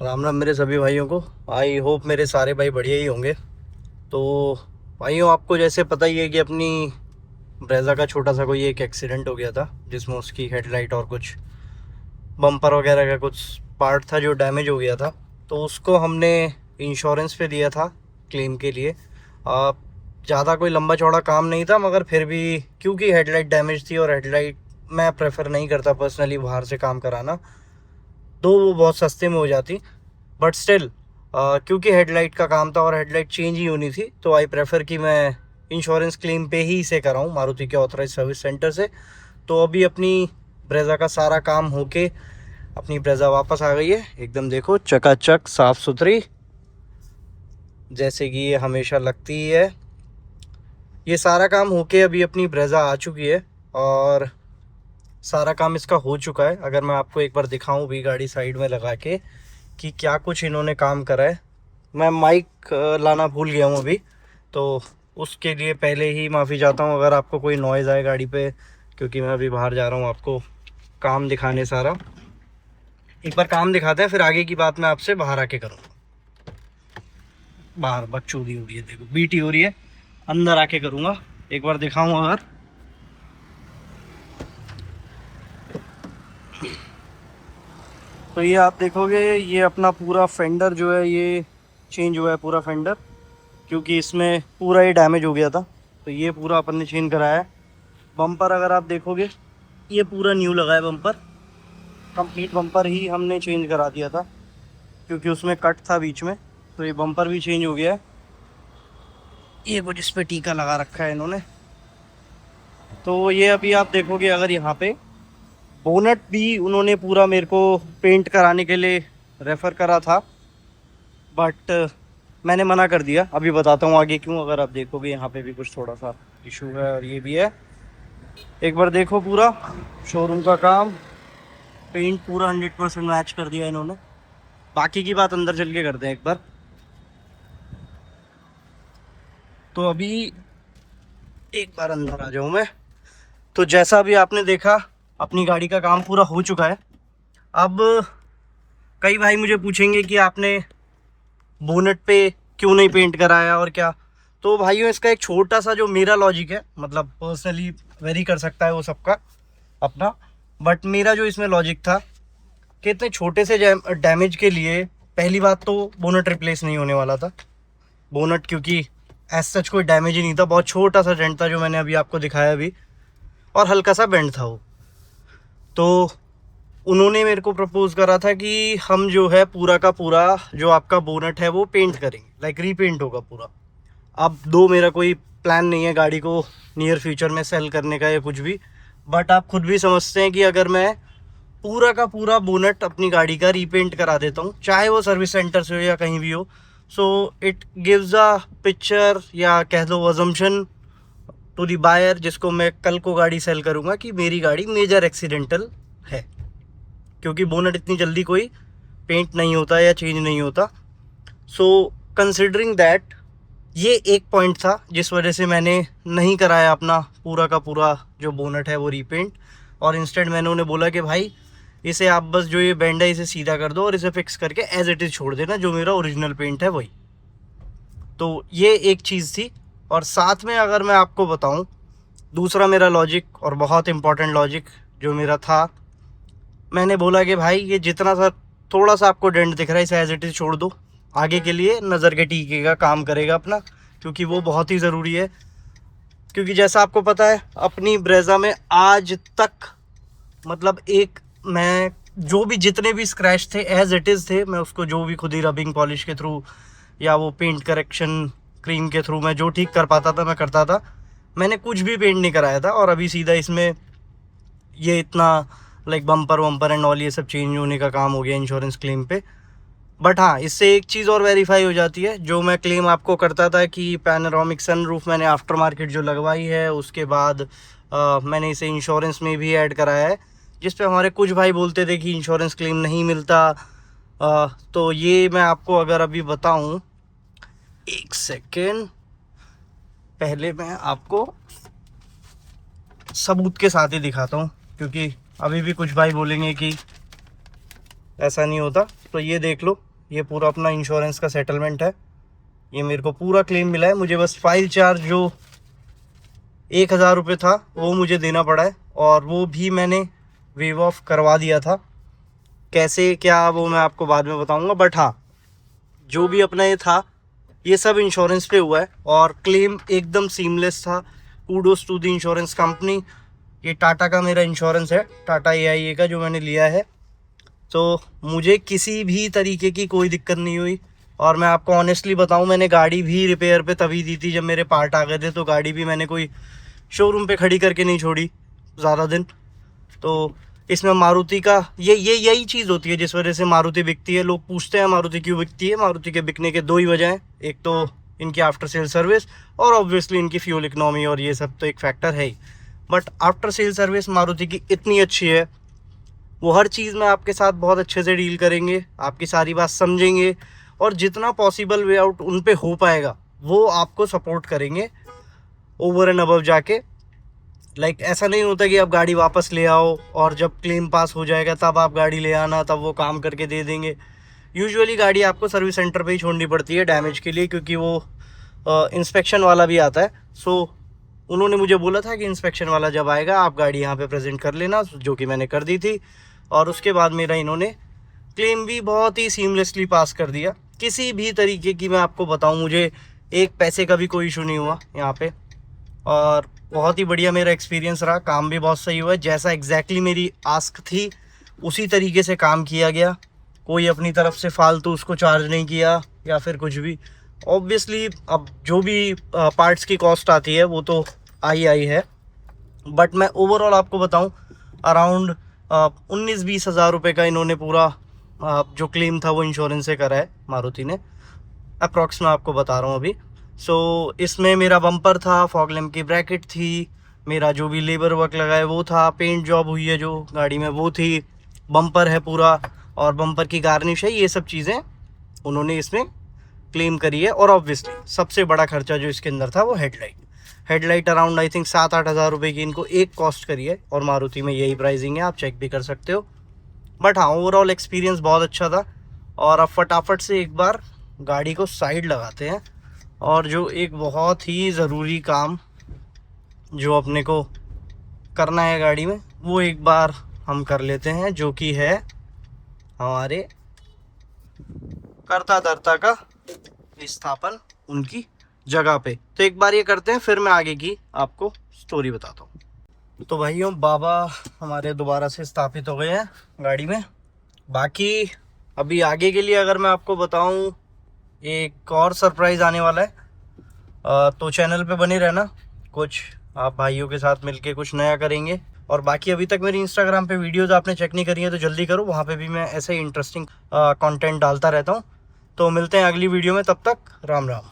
राम राम मेरे सभी भाइयों को। आई होप मेरे सारे भाई बढ़िया ही होंगे। तो भाइयों, आपको जैसे पता ही है कि अपनी ब्रेज़ा का छोटा सा कोई एक एक्सीडेंट हो गया था, जिसमें उसकी हेडलाइट और कुछ बम्पर वगैरह का कुछ पार्ट था जो डैमेज हो गया था। तो उसको हमने इंश्योरेंस पे दिया था क्लेम के लिए। ज़्यादा कोई लंबा चौड़ा काम नहीं था, मगर फिर भी क्योंकि हेडलाइट डैमेज थी और हेडलाइट मैं प्रेफर नहीं करता पर्सनली बाहर से काम कराना, तो वो बहुत सस्ते में हो जाती। बट स्टिल क्योंकि हेडलाइट का काम था और हेडलाइट चेंज ही होनी थी, तो आई प्रेफर कि मैं इंश्योरेंस क्लेम पे ही इसे कराऊं मारुति के ऑथराइज सर्विस सेंटर से। तो अभी अपनी ब्रेज़ा का सारा काम होके अपनी ब्रेज़ा वापस आ गई है, एकदम देखो चकाचक साफ़ सुथरी, जैसे कि ये हमेशा लगती ही है। ये सारा काम होके अभी अपनी ब्रेज़ा आ चुकी है और सारा काम इसका हो चुका है। अगर मैं आपको एक बार दिखाऊं भी गाड़ी साइड में लगा के कि क्या कुछ इन्होंने काम करा है। मैं माइक लाना भूल गया हूँ अभी, तो उसके लिए पहले ही माफ़ी चाहता हूँ अगर आपको कोई नॉइज़ आए गाड़ी पे, क्योंकि मैं अभी बाहर जा रहा हूँ आपको काम दिखाने सारा। एक बार काम दिखाते हैं, फिर आगे की बात मैं आपसे बाहर आके करूँगा। बाहर बकचोदी हो रही है, देखो बीटी हो रही है, अंदर आके करूँगा। एक बार दिखाऊँ अगर, तो ये आप देखोगे ये अपना पूरा फेंडर जो है ये चेंज हुआ है, पूरा फेंडर, क्योंकि इसमें पूरा ही डैमेज हो गया था। तो ये पूरा अपन ने चेंज कराया है। बम्पर अगर आप देखोगे ये पूरा न्यू लगा है बम्पर, कंप्लीट बम्पर ही हमने चेंज करा दिया था क्योंकि उसमें कट था बीच में। तो ये बम्पर भी चेंज हो गया है। ये कुछ इस पर टीका लगा रखा है इन्होंने। तो ये अभी आप देखोगे अगर यहाँ पे बोनट भी उन्होंने पूरा मेरे को पेंट कराने के लिए रेफ़र करा था, बट मैंने मना कर दिया। अभी बताता हूँ आगे क्यों। अगर आप देखोगे यहाँ पे भी कुछ थोड़ा सा इशू है और ये भी है। एक बार देखो पूरा शोरूम का काम, पेंट पूरा 100% मैच कर दिया इन्होंने। बाकी की बात अंदर चल के करते हैं एक बार। तो अभी एक बार अंदर आ जाऊँ मैं। तो जैसा अभी आपने देखा अपनी गाड़ी का काम पूरा हो चुका है। अब कई भाई मुझे पूछेंगे कि आपने बोनट पे क्यों नहीं पेंट कराया और क्या। तो भाइयों, इसका एक छोटा सा जो मेरा लॉजिक है, मतलब पर्सनली वेरी कर सकता है वो सबका अपना, बट मेरा जो इसमें लॉजिक था कि इतने छोटे से डैमेज के लिए पहली बात तो बोनट रिप्लेस नहीं होने वाला था। बोनट क्योंकि एज सच कोई डैमेज ही नहीं था, बहुत छोटा सा डेंट था जो मैंने अभी आपको दिखाया अभी, और हल्का सा बेंड था वो। तो उन्होंने मेरे को प्रपोज करा था कि हम जो है पूरा का पूरा जो आपका बोनट है वो पेंट करेंगे, लाइक रीपेंट होगा पूरा। अब दो मेरा कोई प्लान नहीं है गाड़ी को नियर फ्यूचर में सेल करने का या कुछ भी, बट आप खुद भी समझते हैं कि अगर मैं पूरा का पूरा बोनट अपनी गाड़ी का रीपेंट करा देता हूँ, चाहे वो सर्विस सेंटर से हो या कहीं भी हो, so it gives a picture या कह दो अजम्पशन टू दी बायर, जिसको मैं कल को गाड़ी सेल करूँगा कि मेरी गाड़ी मेजर एक्सीडेंटल है, क्योंकि बोनट इतनी जल्दी कोई पेंट नहीं होता या चेंज नहीं होता। सो कंसिडरिंग दैट, ये एक पॉइंट था जिस वजह से मैंने नहीं कराया अपना पूरा का पूरा जो बोनट है वो रीपेंट, और इंस्टेड मैंने उन्हें बोला कि भाई इसे आप बस जो ये बैंड है इसे सीधा कर दो और इसे फिक्स करके एज इट इज़ छोड़ देना, जो मेरा ओरिजिनल पेंट है वही। तो ये एक चीज़ थी। और साथ में अगर मैं आपको बताऊं, दूसरा मेरा लॉजिक और बहुत इंपॉर्टेंट लॉजिक जो मेरा था, मैंने बोला कि भाई ये जितना सा थोड़ा सा आपको डेंट दिख रहा है इसे एज इट इज़ छोड़ दो, आगे के लिए नज़र के टीके का काम करेगा अपना, क्योंकि वो बहुत ही ज़रूरी है। क्योंकि जैसा आपको पता है अपनी ब्रेज़ा में आज तक, मतलब एक, मैं जो भी जितने भी स्क्रैच थे एज इट इज़ थे, मैं उसको जो भी खुद ही रबिंग पॉलिश के थ्रू या वो पेंट करेक्शन क्रीम के थ्रू मैं जो ठीक कर पाता था मैं करता था। मैंने कुछ भी पेंट नहीं कराया था। और अभी सीधा इसमें ये इतना लाइक बम्पर वम्पर एंड ऑल ये सब चेंज होने का काम हो गया इंश्योरेंस क्लेम पे। बट हाँ, इससे एक चीज़ और वेरीफाई हो जाती है, जो मैं क्लेम आपको करता था कि पैनोरामिक सनरूफ मैंने आफ्टर मार्केट जो लगवाई है, उसके बाद मैंने इसे इंश्योरेंस में भी ऐड कराया है, जिस पे हमारे कुछ भाई बोलते थे कि इंश्योरेंस क्लेम नहीं मिलता। तो ये मैं आपको अगर अभी बताऊं, एक सेकेंड, पहले मैं आपको सबूत के साथ ही दिखाता हूँ, क्योंकि अभी भी कुछ भाई बोलेंगे कि ऐसा नहीं होता। तो ये देख लो, ये पूरा अपना इंश्योरेंस का सेटलमेंट है। ये मेरे को पूरा क्लेम मिला है। मुझे बस फाइल चार्ज जो 1000 रुपये था वो मुझे देना पड़ा है, और वो भी मैंने वेव ऑफ करवा दिया था। कैसे क्या वो मैं आपको बाद में बताऊंगा, बट हाँ, जो भी अपना ये था ये सब इंश्योरेंस पे हुआ है और क्लेम एकदम सीमलेस था। Kudos to the insurance company. ये टाटा का मेरा इंश्योरेंस है, टाटा AIA का जो मैंने लिया है। तो मुझे किसी भी तरीके की कोई दिक्कत नहीं हुई। और मैं आपको ऑनेस्टली बताऊं, मैंने गाड़ी भी रिपेयर पे तभी दी थी जब मेरे पार्ट आ गए थे। तो गाड़ी भी मैंने कोई शोरूम पे खड़ी करके नहीं छोड़ी ज़्यादा दिन। तो इसमें मारुति का यही चीज़ होती है जिस वजह से मारुति बिकती है। लोग पूछते हैं मारुति क्यों बिकती है। मारुति के बिकने के दो ही वजह हैं, एक तो इनकी आफ्टर सेल सर्विस और ऑब्वियसली इनकी फ्यूल इकनॉमी, और ये सब तो एक फैक्टर है ही। But after sale service Maruti की इतनी अच्छी है, वो हर चीज़ में आपके साथ बहुत अच्छे से डील करेंगे, आपकी सारी बात समझेंगे, और जितना पॉसिबल वे आउट उन पे हो पाएगा वो आपको सपोर्ट करेंगे ओवर एंड अबव जाके। लाइक ऐसा नहीं होता कि आप गाड़ी वापस ले आओ और जब क्लेम पास हो जाएगा तब आप गाड़ी ले आना, तब वो काम करके दे देंगे। यूजुअली गाड़ी आपको सर्विस सेंटर पे ही छोड़नी पड़ती है डैमेज के लिए, क्योंकि वो इंस्पेक्शन वाला भी आता है। सो उन्होंने मुझे बोला था कि इंस्पेक्शन वाला जब आएगा आप गाड़ी यहाँ पे प्रेजेंट कर लेना, जो कि मैंने कर दी थी। और उसके बाद मेरा इन्होंने क्लेम भी बहुत ही सीमलेसली पास कर दिया। किसी भी तरीके की मैं आपको बताऊँ, मुझे एक पैसे का भी कोई इशू नहीं हुआ यहाँ पे, और बहुत ही बढ़िया मेरा एक्सपीरियंस रहा। काम भी बहुत सही हुआ, जैसा एग्जैक्टली मेरी आस्क थी उसी तरीके से काम किया गया। कोई अपनी तरफ से फालतू उसको चार्ज नहीं किया या फिर कुछ भी। ऑब्वियसली अब जो भी पार्ट्स की कॉस्ट आती है वो तो आई है, बट मैं ओवरऑल आपको बताऊं अराउंड 19-20 हज़ार रुपये का इन्होंने पूरा जो क्लेम था वो इंश्योरेंस से करा है मारुति ने। अप्रॉक्स मैं आपको बता रहा हूँ अभी। सो इसमें मेरा बम्पर था, फॉग लैम्प की ब्रैकेट थी, मेरा जो भी लेबर वर्क लगा है वो था, पेंट जॉब हुई है जो गाड़ी में वो थी, बम्पर है पूरा और बम्पर की गार्निश है। ये सब चीज़ें उन्होंने इसमें क्लेम करी है। और ऑब्वियसली सबसे बड़ा खर्चा जो इसके अंदर था वो हेडलाइट अराउंड आई थिंक 7-8 हज़ार रुपये की इनको एक कॉस्ट करी है, और मारुति में यही प्राइसिंग है, आप चेक भी कर सकते हो। बट हाँ, ओवरऑल एक्सपीरियंस बहुत अच्छा था। और अब फटाफट से एक बार गाड़ी को साइड लगाते हैं, और जो एक बहुत ही ज़रूरी काम जो अपने को करना है गाड़ी में वो एक बार हम कर लेते हैं, जो कि है हमारे कर्ता धर्ता का विस्थापन उनकी जगह पे। तो एक बार ये करते हैं, फिर मैं आगे की आपको स्टोरी बताता हूँ। तो भाइयों, बाबा हमारे दोबारा से स्थापित हो गए हैं गाड़ी में। बाकी अभी आगे के लिए अगर मैं आपको बताऊँ, एक और सरप्राइज़ आने वाला है, तो चैनल पे बने रहना। कुछ आप भाइयों के साथ मिलके कुछ नया करेंगे। और बाकी अभी तक मेरी इंस्टाग्राम पे वीडियोस आपने चेक नहीं करी है तो जल्दी करो, वहाँ पे भी मैं ऐसे ही इंटरेस्टिंग कंटेंट डालता रहता हूँ। तो मिलते हैं अगली वीडियो में, तब तक राम राम।